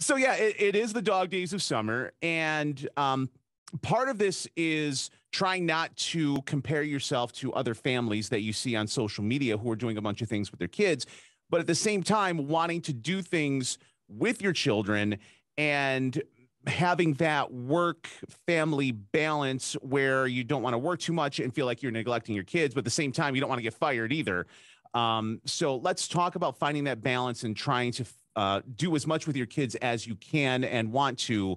So yeah, it is the dog days of summer, and part of this is trying not to compare yourself to other families that you see on social media who are doing a bunch of things with their kids, but at the same time wanting to do things with your children and having that work family balance where you don't want to work too much and feel like you're neglecting your kids, but at the same time you don't want to get fired either. So let's talk about finding that balance and trying to do as much with your kids as you can and want to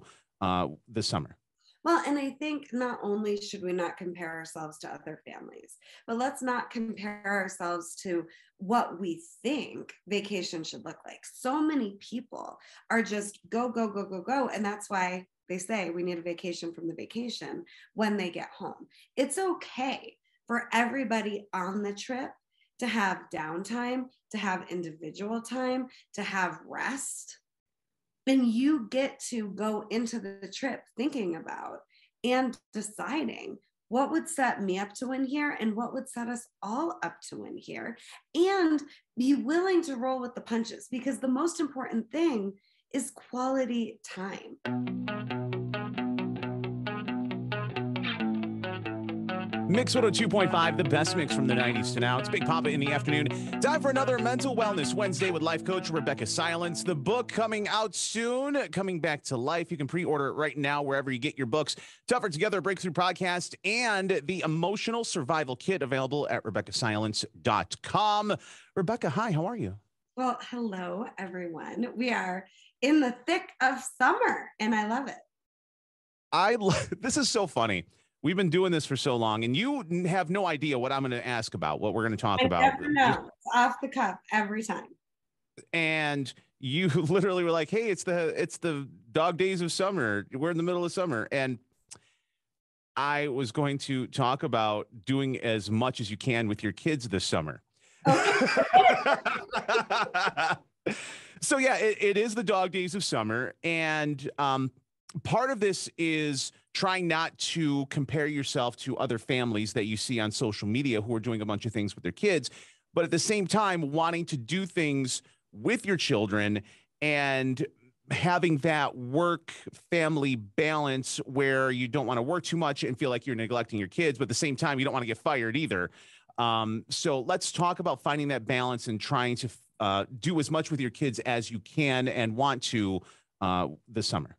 this summer. Well, and I think not only should we not compare ourselves to other families, but let's not compare ourselves to what we think vacation should look like. So many people are just go, go, go, go, go. And that's why they say we need a vacation from the vacation when they get home. It's okay for everybody on the trip to have downtime, to have individual time, to have rest. Then you get to go into the trip thinking about and deciding what would set me up to win here and what would set us all up to win here, and be willing to roll with the punches, because the most important thing is quality time. Mix 102.5, the best mix from the 90s to now. It's Big Poppa in the afternoon. Time for another Mental Wellness Wednesday with life coach Rebeccah Silence. The book coming out soon, Coming Back to Life. You can pre-order it right now wherever you get your books. Tougher Together, Breakthrough Podcast, and the Emotional Survival Kit available at RebeccahSilence.com. Rebeccah, hi, how are you? Well, hello, everyone. We are in the thick of summer, and I love it. This is so funny. We've been doing this for so long, and you have no idea what I'm going to ask about, what we're going to talk about. I never know. It's off the cuff every time. And you literally were like, "Hey, it's the dog days of summer. We're in the middle of summer." And I was going to talk about doing as much as you can with your kids this summer. Okay. So yeah, it is the dog days of summer, and part of this is trying not to compare yourself to other families that you see on social media who are doing a bunch of things with their kids, but at the same time wanting to do things with your children and having that work family balance where you don't want to work too much and feel like you're neglecting your kids, but at the same time you don't want to get fired either. So let's talk about finding that balance and trying to do as much with your kids as you can and want to this summer.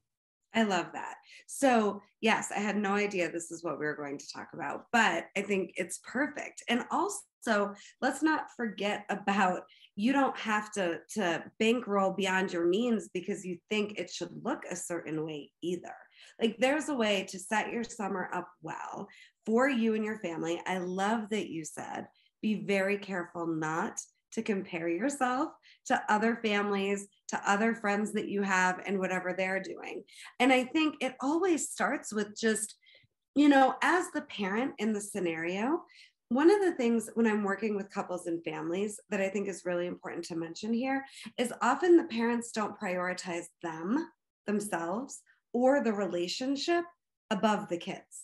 I love that. So yes, I had no idea this is what we were going to talk about, but I think it's perfect. And also, let's not forget about, you don't have to bankroll beyond your means because you think it should look a certain way either. Like, there's a way to set your summer up well for you and your family. I love that you said, be very careful not to compare yourself to other families, to other friends that you have and whatever they're doing. And I think it always starts with just, as the parent in the scenario, one of the things when I'm working with couples and families that I think is really important to mention here is often the parents don't prioritize themselves, or the relationship above the kids.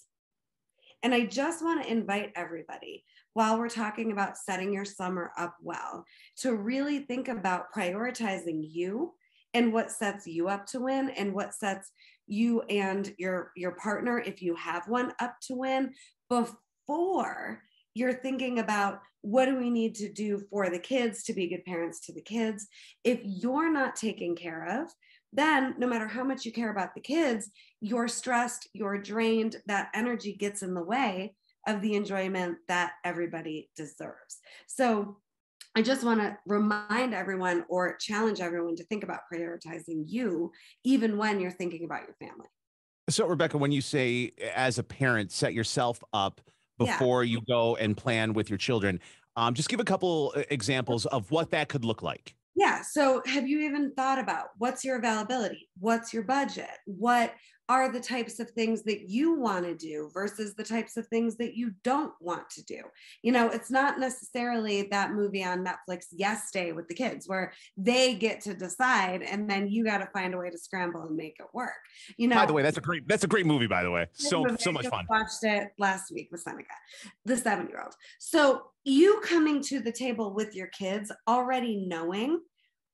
And I just want to invite everybody, while we're talking about setting your summer up well, to really think about prioritizing you and what sets you up to win, and what sets you and your partner, if you have one, up to win, before you're thinking about what do we need to do for the kids to be good parents to the kids. If you're not taken care of, then no matter how much you care about the kids, you're stressed, you're drained, that energy gets in the way of the enjoyment that everybody deserves. So I just want to remind everyone, or challenge everyone, to think about prioritizing you, even when you're thinking about your family. So Rebeccah, when you say as a parent, set yourself up before you go and plan with your children, just give a couple examples of what that could look like. Yeah. So have you even thought about what's your availability? What's your budget? What are the types of things that you want to do versus the types of things that you don't want to do? It's not necessarily that movie on Netflix, Yes Day, with the kids, where they get to decide and then you got to find a way to scramble and make it work. By the way, that's a great movie, by the way. So much fun. Watched it last week with Seneca, the 7-year-old. So you coming to the table with your kids already knowing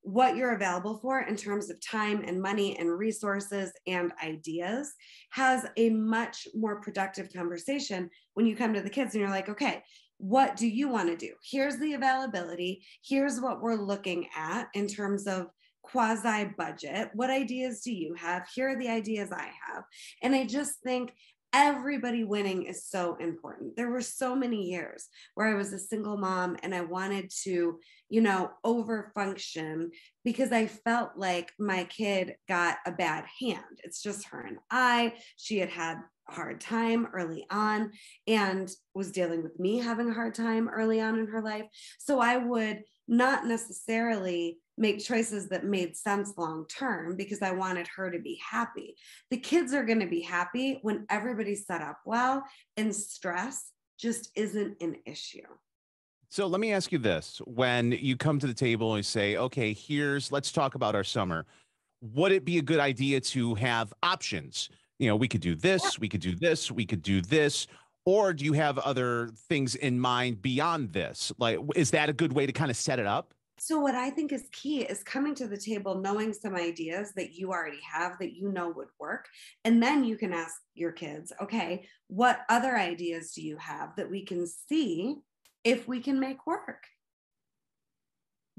what you're available for in terms of time and money and resources and ideas has a much more productive conversation when you come to the kids and you're like, okay, what do you want to do? Here's the availability. Here's what we're looking at in terms of quasi budget. What ideas do you have? Here are the ideas I have. And I just think everybody winning is so important. There were so many years where I was a single mom and I wanted to, overfunction because I felt like my kid got a bad hand. It's just her and I. She had had a hard time early on and was dealing with me having a hard time early on in her life. So I would not necessarily make choices that made sense long term because I wanted her to be happy. The kids are going to be happy when everybody's set up well, and stress just isn't an issue. So let me ask you this. When you come to the table and say, okay, let's talk about our summer. Would it be a good idea to have options? We could do this, we could do this, we could do this. Or do you have other things in mind beyond this? Like, is that a good way to kind of set it up? So what I think is key is coming to the table, knowing some ideas that you already have that would work. And then you can ask your kids, okay, what other ideas do you have that we can see if we can make work?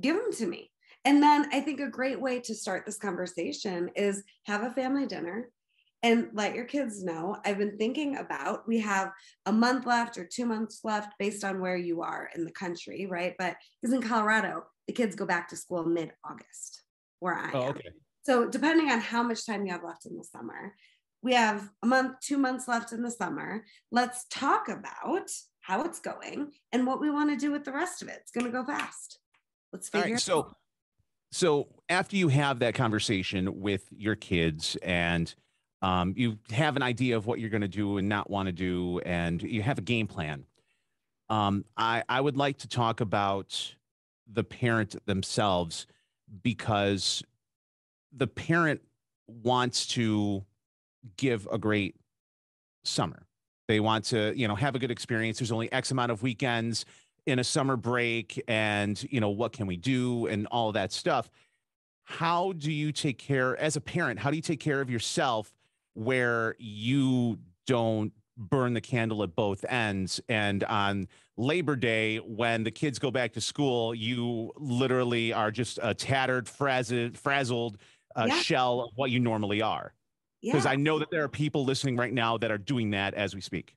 Give them to me. And then I think a great way to start this conversation is have a family dinner and let your kids know. I've been thinking about, we have a month left or 2 months left based on where you are in the country, right? But because in Colorado, the kids go back to school mid-August where I am. Okay. So depending on how much time you have left in the summer, we have a month, 2 months left in the summer. Let's talk about how it's going and what we want to do with the rest of it. It's going to go fast. Let's figure it out. So after you have that conversation with your kids and you have an idea of what you're going to do and not want to do, and you have a game plan, I would like to talk about the parent themselves, because the parent wants to give a great summer. They want to, have a good experience. There's only X amount of weekends in a summer break, and, what can we do and all of that stuff. How do you take care, as a parent, how do you take care of yourself where you don't burn the candle at both ends? And on Labor Day, when the kids go back to school, you literally are just a tattered, frazzled shell of what you normally are. Because I know that there are people listening right now that are doing that as we speak.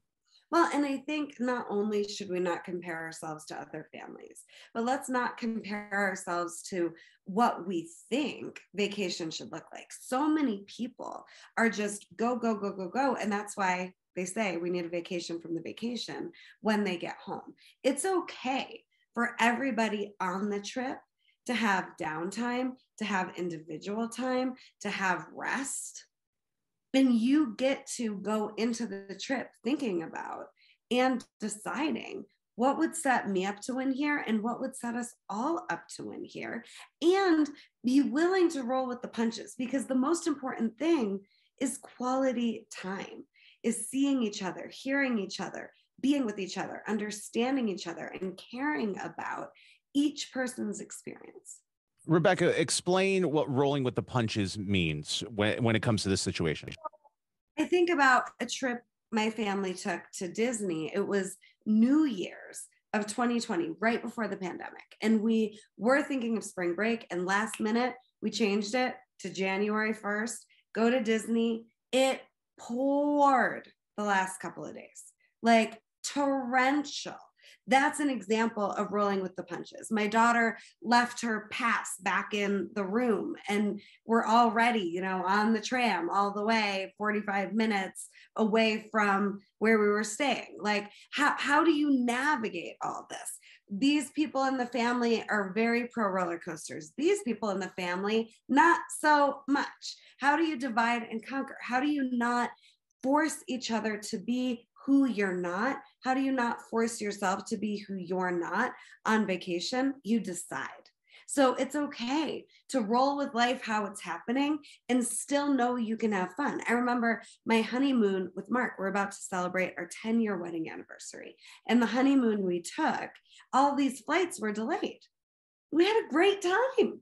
Well, and I think not only should we not compare ourselves to other families, but let's not compare ourselves to what we think vacation should look like. So many people are just go, go, go, go, go. And that's why they say we need a vacation from the vacation when they get home. It's okay for everybody on the trip to have downtime, to have individual time, to have rest. Then you get to go into the trip thinking about and deciding what would set me up to win here and what would set us all up to win here, and be willing to roll with the punches, because the most important thing is quality time, is seeing each other, hearing each other, being with each other, understanding each other, and caring about each person's experience. Rebeccah, explain what rolling with the punches means when it comes to this situation. I think about a trip my family took to Disney. It was New Year's of 2020, right before the pandemic. And we were thinking of spring break, and last minute we changed it to January 1st, go to Disney. It poured the last couple of days, like torrential. That's an example of rolling with the punches. My daughter left her pass back in the room, and we're already, on the tram all the way 45 minutes away from where we were staying. Like, how do you navigate all this? These people in the family are very pro roller coasters. These people in the family, not so much. How do you divide and conquer? How do you not force each other to be who you're not? How do you not force yourself to be who you're not on vacation? You decide. So it's okay to roll with life how it's happening and still know you can have fun. I remember my honeymoon with Mark. We're about to celebrate our 10-year wedding anniversary. And the honeymoon we took, all these flights were delayed. We had a great time.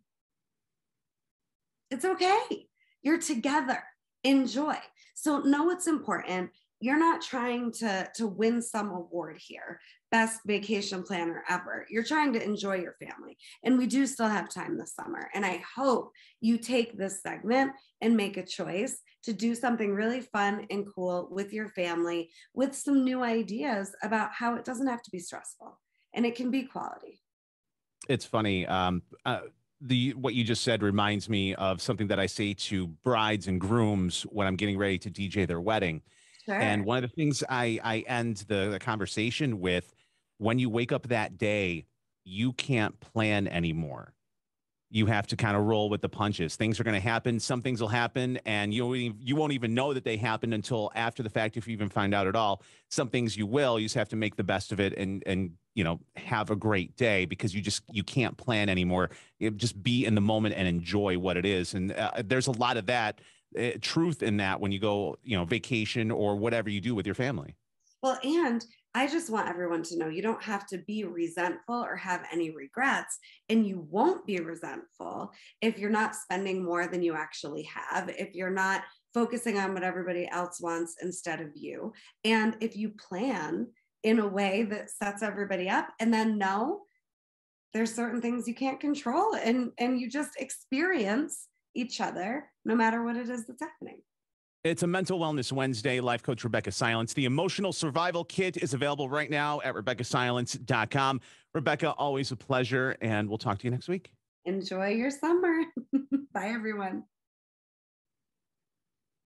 It's okay. You're together. Enjoy. So know what's important. You're not trying to win some award here, best vacation planner ever. You're trying to enjoy your family. And we do still have time this summer. And I hope you take this segment and make a choice to do something really fun and cool with your family with some new ideas about how it doesn't have to be stressful and it can be quality. It's funny. The what you just said reminds me of something that I say to brides and grooms when I'm getting ready to DJ their wedding. And Sure. one of the things I end the conversation with, when you wake up that day, you can't plan anymore. You have to kind of roll with the punches. Things are going to happen. Some things will happen, and you won't even know that they happened until after the fact, if you even find out at all. Some things you will. You just have to make the best of it, and have a great day, because you can't plan anymore. Just be in the moment and enjoy what it is. And there's a lot of that truth in that when you go vacation or whatever you do with your family. Well, and I just want everyone to know you don't have to be resentful or have any regrets. And you won't be resentful if you're not spending more than you actually have, if you're not focusing on what everybody else wants instead of you. And if you plan in a way that sets everybody up, and then know there's certain things you can't control, and you just experience each other no matter what it is that's happening. It's a Mental Wellness Wednesday. Life coach Rebeccah Silence. The Emotional Survival Kit is available right now at RebeccahSilence.com. Rebeccah, always a pleasure, and we'll talk to you next week. Enjoy your summer. Bye, everyone.